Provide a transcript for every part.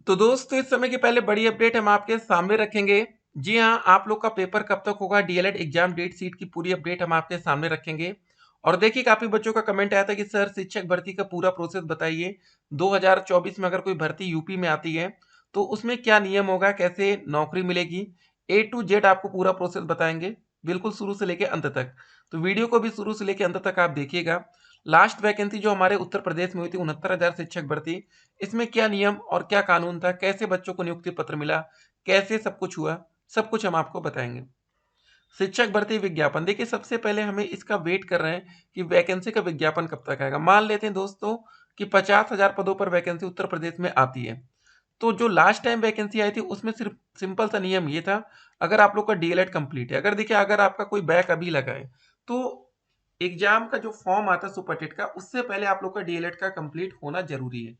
तो दोस्तों इस समय की पहले बड़ी अपडेट हम आपके सामने रखेंगे। जी हाँ, आप लोग का पेपर कब तक होगा, डीएलएड एग्जाम डेट शीट की पूरी अपडेट हम आपके सामने रखेंगे। और देखिए काफी बच्चों का कमेंट आया था कि सर शिक्षक भर्ती का पूरा प्रोसेस बताइए। 2024 में अगर कोई भर्ती यूपी में आती है तो उसमें क्या नियम होगा, कैसे नौकरी मिलेगी, A to Z आपको पूरा प्रोसेस बताएंगे, बिल्कुल शुरू से लेके अंत तक। तो वीडियो को भी शुरू से लेके अंत तक आप देखिएगा। लास्ट वैकेंसी जो हमारे उत्तर प्रदेश में हुई थी 69,000 शिक्षक भर्ती, इसमें क्या नियम और क्या कानून था, कैसे बच्चों को नियुक्ति पत्र मिला, कैसे सब कुछ हुआ, सब कुछ हम आपको बताएंगे। शिक्षक भर्ती विज्ञापन, देखिए सबसे पहले हमें इसका वेट कर रहे हैं कि वैकेंसी का विज्ञापन कब तक आएगा। मान लेते हैं दोस्तों कि 50,000 पदों पर वैकेंसी उत्तर प्रदेश में आती है, तो जो लास्ट टाइम वैकेंसी आई थी उसमें सिर्फ सिंपल सा नियम ये था, अगर आप लोग का डीएलएड कंप्लीट है, अगर देखिए अगर आपका कोई बैक अभी लगा है तो एग्जाम का जो फॉर्म आता है सुपर टेट का, उससे पहले आप लोग का डीएलएड का कंप्लीट होना जरूरी है।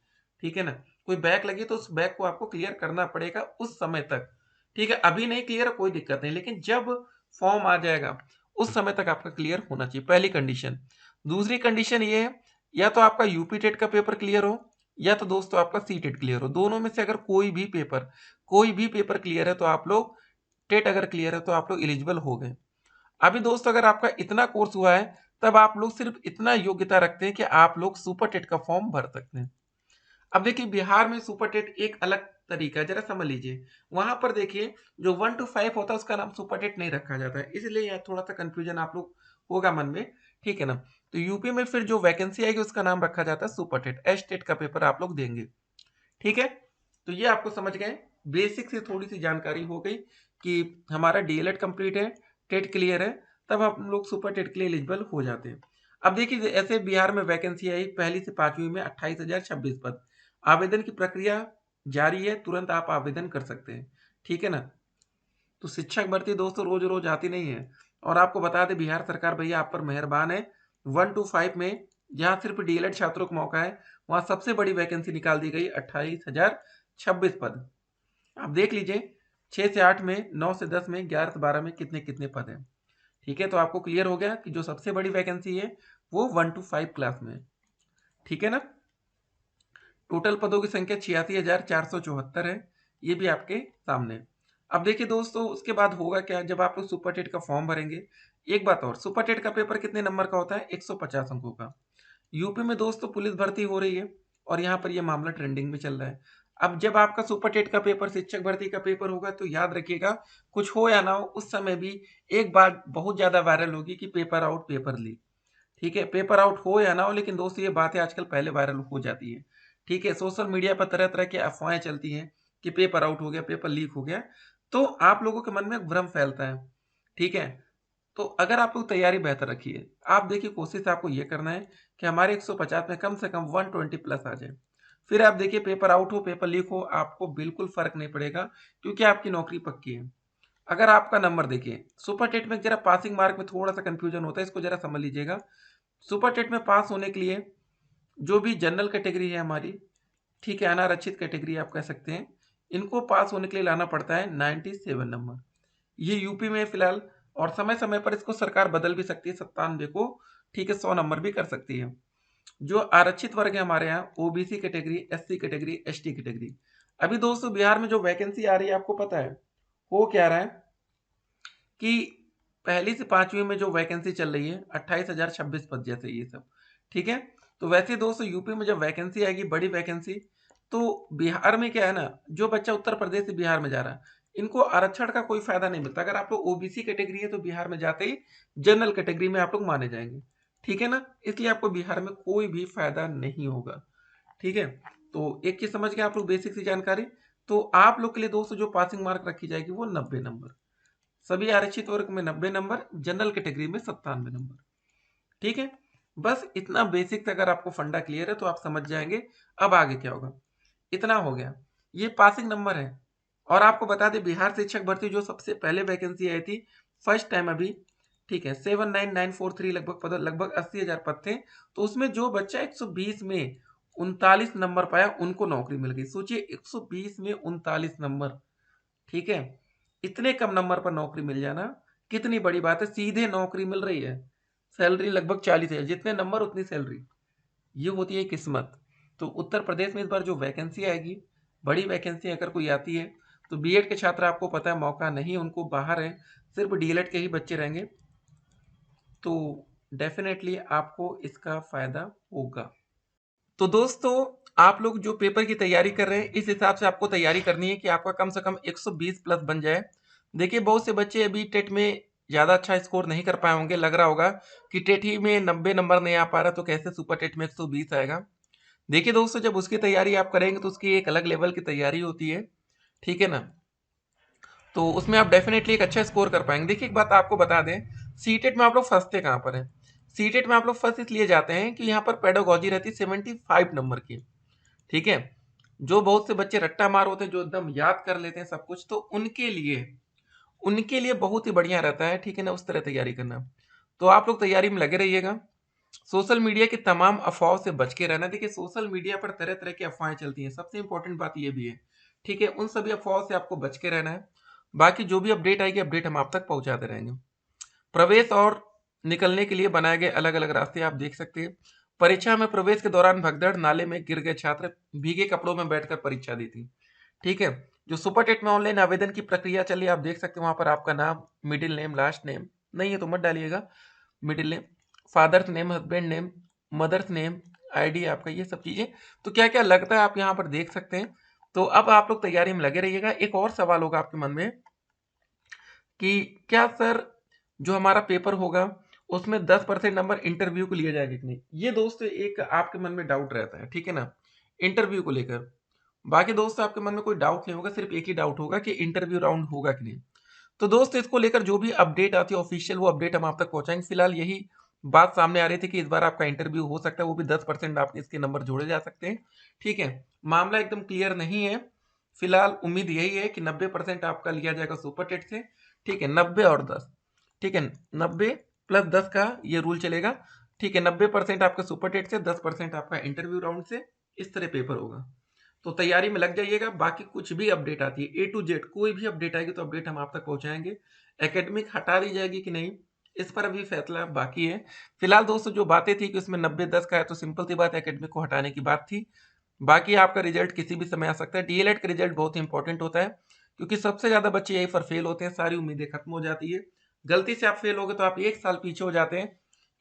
ठीक है ना, कोई बैक लगी तो उस बैक को आपको क्लियर करना पड़ेगा उस समय तक। ठीक है, अभी नहीं क्लियर कोई दिक्कत नहीं, लेकिन जब फॉर्म आ जाएगा उस समय तक आपका क्लियर होना चाहिए, पहली कंडीशन। दूसरी कंडीशन ये है, या तो आपका यूपी टेट का पेपर क्लियर हो या तो दोस्तों आपका सी टेट क्लियर हो। दोनों में से अगर कोई भी पेपर क्लियर है तो आप लोग, टेट अगर क्लियर है तो आप लोग एलिजिबल हो गए। अभी दोस्तों अगर आपका इतना कोर्स हुआ है तब आप लोग सिर्फ इतना योग्यता रखते हैं कि आप लोग सुपर टेट का फॉर्म भर सकते हैं। अब देखिए बिहार में सुपर टेट एक अलग तरीका है, जरा समझ लीजिए। वहां पर देखिए जो 1 to 5 होता है उसका नाम सुपर टेट नहीं रखा जाता है, इसलिए यह थोड़ा सा कंफ्यूजन आप लोग होगा मन में। ठीक है ना, तो यूपी में फिर जो वैकेंसी आएगी उसका नाम रखा जाता है सुपर टेट, एस टेट का पेपर आप लोग देंगे। ठीक है, तो ये आपको समझ गए, बेसिक से थोड़ी सी जानकारी हो गई कि हमारा डीएलएड कंप्लीट है, टेट क्लियर है, तब हम लोग सुपर टेट के लिए एलिजिबल हो जाते हैं। अब देखिए ऐसे बिहार में वैकेंसी आई पहली से पांचवी में 28,026 पद। आवेदन की प्रक्रिया जारी है, तुरंत आप आवेदन कर सकते हैं। ठीक है ना, तो शिक्षक भर्ती दोस्तों रोज रोज आती नहीं है। और आपको बता दें बिहार सरकार भैया आप पर मेहरबान है। 1 to 5 में जहाँ सिर्फ डीएलएड छात्रों को मौका है, वहां सबसे बड़ी वैकेंसी निकाल दी गई, 28,026 पद। आप देख लीजिए, 6 से 8 में, 9 से 10 में, 11 से 12 में कितने कितने पद हैं। ठीक है, तो आपको क्लियर हो गया कि जो सबसे बड़ी वैकेंसी है वो 1 to 5 क्लास में है। ठीक है ना, टोटल पदों की संख्या 86,474 है, ये भी आपके सामने है। अब देखिए दोस्तों उसके बाद होगा क्या, जब आप लोग सुपर टेट का फॉर्म भरेंगे। एक बात और, सुपर टेट का पेपर कितने नंबर का होता है, 150 अंकों का। यूपी में दोस्तों पुलिस भर्ती हो रही है और यहाँ पर यह मामला ट्रेंडिंग में चल रहा है। अब जब आपका सुपर टेट का पेपर, शिक्षक भर्ती का पेपर होगा, तो याद रखिएगा, कुछ हो या ना हो उस समय भी एक बात बहुत ज्यादा वायरल होगी कि पेपर आउट पेपर लीक। ठीक है, पेपर आउट हो या ना हो, लेकिन दोस्तों ये बातें आजकल पहले वायरल हो जाती है। ठीक है, सोशल मीडिया पर तरह तरह की अफवाहें चलती हैं कि पेपर आउट हो गया, पेपर लीक हो गया, तो आप लोगों के मन में भ्रम फैलता है। ठीक है, तो अगर आप लोग तैयारी बेहतर रखिए, आप देखिए कोशिश आपको ये करना है कि हमारे 150 में कम से कम 120 प्लस आ जाए। फिर आप देखिए पेपर आउट हो पेपर लीक हो, आपको बिल्कुल फर्क नहीं पड़ेगा, क्योंकि आपकी नौकरी पक्की है। अगर आपका नंबर देखिए, सुपर टेट में जरा पासिंग मार्क में थोड़ा सा कंफ्यूजन होता है, इसको जरा समझ लीजिएगा। सुपर टेट में पास होने के लिए जो भी जनरल कैटेगरी है हमारी, ठीक है, अनारक्षित कैटेगरी आप कह सकते हैं, इनको पास होने के लिए लाना पड़ता है 97 नंबर। ये यूपी में फिलहाल, और समय समय पर इसको सरकार बदल भी सकती है 97 को, ठीक है, 100 नंबर भी कर सकती है। जो आरक्षित वर्ग है हमारे यहाँ, OBC category, SC category, ST category. अभी दोस्तों बिहार में जो वैकेंसी आ रही है आपको पता है हो क्या रहा है, कि पहली से पांचवी में जो वैकेंसी चल रही है 28,026 पद जैसे ये सब। ठीक है, तो वैसे दोस्तों यूपी में जब वैकेंसी आएगी बड़ी वैकेंसी, तो बिहार में क्या है ना, जो बच्चा उत्तर प्रदेश से बिहार में जा रहा है, इनको आरक्षण का कोई फायदा नहीं मिलता। अगर आप लोग ओबीसी कैटेगरी है तो बिहार में जाते ही जनरल कैटेगरी में आप लोग माने जाएंगे। ठीक है ना, इसलिए आपको बिहार में कोई भी फायदा नहीं होगा। ठीक है, तो एक चीज समझ गए आप लोग, बेसिक सी जानकारी। तो आप लोग के लिए दोस्तों जो पासिंग मार्क रखी जाएगी वो 90 नंबर, सभी आरक्षित वर्ग में 90 नंबर, जनरल कैटेगरी में 97 नंबर। ठीक है, बस इतना बेसिक अगर आपको फंडा क्लियर है तो आप समझ जाएंगे अब आगे क्या होगा। इतना हो गया, ये पासिंग नंबर है। और आपको बता दें बिहार शिक्षक भर्ती जो सबसे पहले वैकेंसी आई थी फर्स्ट टाइम अभी, ठीक है, 79943 लगभग पद, लगभग 80,000 पद थे। तो उसमें जो बच्चा 120 में 39 नंबर पाया उनको नौकरी मिल गई। सोचिए 120 में 39 नंबर। ठीक है, इतने कम नंबर पर नौकरी मिल जाना कितनी बड़ी बात है, सीधे नौकरी मिल रही है, सैलरी लगभग 40 है, जितने नंबर उतनी सैलरी, ये होती है किस्मत। तो उत्तर प्रदेश में इस बार जो वैकेंसी आएगी बड़ी वैकेंसी अगर कोई आती है तो बीएड के छात्र आपको पता है मौका नहीं उनको बाहर है, सिर्फ डीएलएड के ही बच्चे रहेंगे, तो डेफिनेटली आपको इसका फायदा होगा। तो दोस्तों, आप लोग जो पेपर की तैयारी कर रहे हैं इस हिसाब से आपको तैयारी करनी है कि आपका कम से कम 120 प्लस बन जाए। देखिए बहुत से बच्चे अभी टेट में ज़्यादा अच्छा स्कोर नहीं कर पाए होंगे, लग रहा होगा कि टेट ही में 90 नंबर नहीं आ पा रहा तो कैसे सुपर टेट में 120 आएगा। देखिए दोस्तों, जब उसकी तैयारी आप करेंगे तो उसकी एक अलग लेवल की तैयारी होती है, ठीक है ना। तो उसमें आप डेफिनेटली एक अच्छा स्कोर कर पाएंगे। देखिए एक बात आपको बता दें, सीटेट में आप लोग फंसते कहाँ पर हैं। सीटेट में आप लोग फंस इसलिए जाते हैं कि यहाँ पर पेडागोजी रहती है 75 नंबर की, ठीक है। जो बहुत से बच्चे रट्टा मार होते हैं, जो एकदम याद कर लेते हैं सब कुछ, तो उनके लिए बहुत ही बढ़िया रहता है, ठीक है ना, उस तरह तैयारी करना। तो आप लोग तैयारी में लगे रहिएगा। सोशल मीडिया की तमाम अफवाहों से बच के रहना। देखिए सोशल मीडिया पर तरह तरह की अफवाहें चलती हैं, सबसे इंपॉर्टेंट बात यह भी है, ठीक है, उन सभी अफवाहों से आपको बच के रहना है। बाकी जो भी अपडेट आएगी अपडेट हम आप तक पहुंचाते रहेंगे। प्रवेश और निकलने के लिए बनाए गए अलग अलग रास्ते आप देख सकते हैं। परीक्षा में प्रवेश के दौरान भगदड़, नाले में गिर गए छात्र, भीगे कपड़ों में बैठकर परीक्षा दी थी, ठीक है। जो सुपर टेट में ऑनलाइन आवेदन की प्रक्रिया चली आप देख सकते हैं, वहां पर आपका नाम, मिडिल नेम, लास्ट नेम नहीं है तो मत डालिएगा, middle name, father's name, husband name, mother's name, ID आपका, ये सब चीजें तो क्या क्या लगता है आप यहाँ पर देख सकते हैं। तो अब आप लोग तैयारी में लगे रहिएगा। एक और सवाल होगा आपके मन में कि क्या सर जो हमारा पेपर होगा उसमें 10% नंबर इंटरव्यू को लिया जाएगा कि नहीं। ये दोस्तों एक आपके मन में डाउट रहता है, ठीक है ना, इंटरव्यू को लेकर। बाकी दोस्तों आपके मन में कोई डाउट नहीं होगा, सिर्फ एक ही डाउट होगा कि इंटरव्यू राउंड होगा कि नहीं। तो दोस्तों इसको लेकर जो भी अपडेट आती है ऑफिशियल, वो अपडेट हम आप तक पहुंचाएंगे। फिलहाल यही बात सामने आ रही थी कि इस बार आपका इंटरव्यू हो सकता है, वो भी 10% आपके इसके नंबर जोड़े जा सकते हैं, ठीक है। मामला एकदम क्लियर नहीं है। फिलहाल उम्मीद यही है कि 90% आपका लिया जाएगा सुपर टेट से, ठीक है, 90 और 10, ठीक है, 90 प्लस 10 का ये रूल चलेगा, ठीक है। 90% आपका सुपर टेट से, 10% आपका इंटरव्यू राउंड से, इस तरह पेपर होगा। तो तैयारी में लग जाइएगा। बाकी कुछ भी अपडेट आती है A to Z, कोई भी अपडेट आएगी तो अपडेट हम आप तक पहुंचाएंगे। एकेडमिक हटा दी जाएगी कि नहीं, इस पर अभी फैसला बाकी है। फिलहाल दोस्तों जो बातें थी कि उसमें 90-10 का है, तो सिंपल सी बात एकेडमिक को हटाने की बात थी। बाकी आपका रिजल्ट किसी भी समय आ सकता है। डीएलएड का रिजल्ट बहुत इंपॉर्टेंट होता है, क्योंकि सबसे ज्यादा बच्चे यही पर फेल होते हैं, सारी उम्मीदें खत्म हो जाती है। गलती से आप फेल हो गए तो आप एक साल पीछे हो जाते हैं,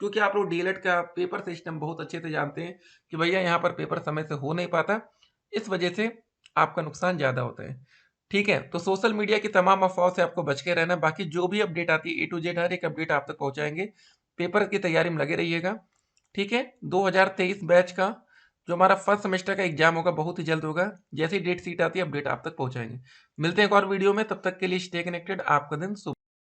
क्योंकि आप लोग डीएलएड का पेपर सिस्टम बहुत अच्छे से जानते हैं कि भैया यहाँ पर पेपर समय से हो नहीं पाता, इस वजह से आपका नुकसान ज्यादा होता है, ठीक है। तो सोशल मीडिया की तमाम अफवाहों से आपको बच के रहना। बाकी जो भी अपडेट आती है A to Z हर एक अपडेट आप तक पहुंचाएंगे। पेपर की तैयारी में लगे रहिएगा, ठीक है। 2023 बैच का जो हमारा फर्स्ट सेमेस्टर का एग्जाम होगा बहुत ही जल्द होगा। जैसे ही डेट सीट आती है अपडेट आप तक पहुंचाएंगे। मिलते हैं एक और वीडियो में, तब तक के लिए स्टे कनेक्टेड। आपका दिन शुभ।